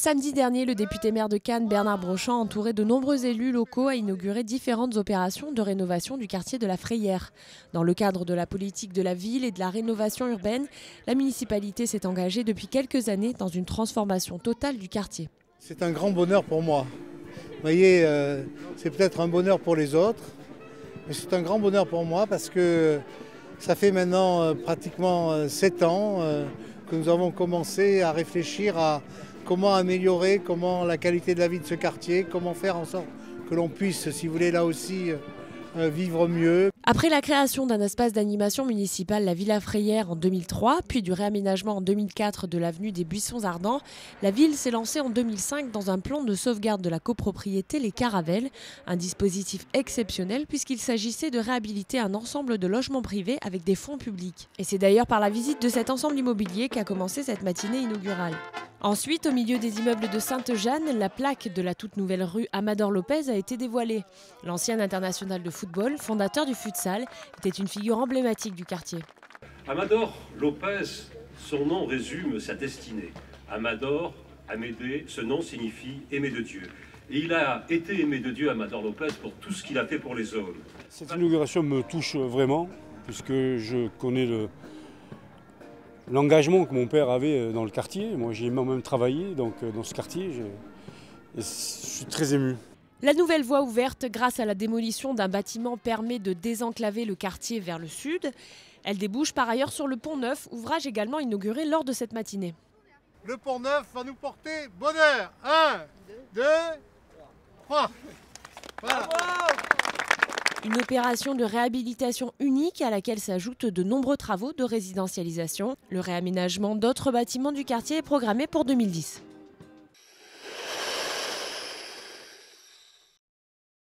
Samedi dernier, le député maire de Cannes, Bernard Brochant, entouré de nombreux élus locaux, a inauguré différentes opérations de rénovation du quartier de la Frayère. Dans le cadre de la politique de la ville et de la rénovation urbaine, la municipalité s'est engagée depuis quelques années dans une transformation totale du quartier. C'est un grand bonheur pour moi. Vous voyez, c'est peut-être un bonheur pour les autres, mais c'est un grand bonheur pour moi parce que ça fait maintenant pratiquement 7 ans que nous avons commencé à réfléchir à comment améliorer la qualité de la vie de ce quartier, comment faire en sorte que l'on puisse, si vous voulez, là aussi, vivre mieux. Après la création d'un espace d'animation municipal, la Villa Frayère en 2003, puis du réaménagement en 2004 de l'avenue des Buissons Ardents, la ville s'est lancée en 2005 dans un plan de sauvegarde de la copropriété Les Caravelles, un dispositif exceptionnel puisqu'il s'agissait de réhabiliter un ensemble de logements privés avec des fonds publics. Et c'est d'ailleurs par la visite de cet ensemble immobilier qu'a commencé cette matinée inaugurale. Ensuite, au milieu des immeubles de Sainte-Jeanne, la plaque de la toute nouvelle rue Amador Lopez a été dévoilée. L'ancien international de football, fondateur du futsal, était une figure emblématique du quartier. Amador Lopez, son nom résume sa destinée. Amador, Amédée, ce nom signifie aimé de Dieu. Et il a été aimé de Dieu, Amador Lopez, pour tout ce qu'il a fait pour les hommes. Cette inauguration me touche vraiment, puisque je connais l'engagement que mon père avait dans le quartier. Moi, j'ai moi-même travaillé dans ce quartier. Je suis très ému. La nouvelle voie ouverte grâce à la démolition d'un bâtiment permet de désenclaver le quartier vers le sud. Elle débouche par ailleurs sur le Pont Neuf, ouvrage également inauguré lors de cette matinée. Le Pont Neuf va nous porter bonheur. 1, 2, 3. Voilà. Une opération de réhabilitation unique à laquelle s'ajoutent de nombreux travaux de résidentialisation. Le réaménagement d'autres bâtiments du quartier est programmé pour 2010.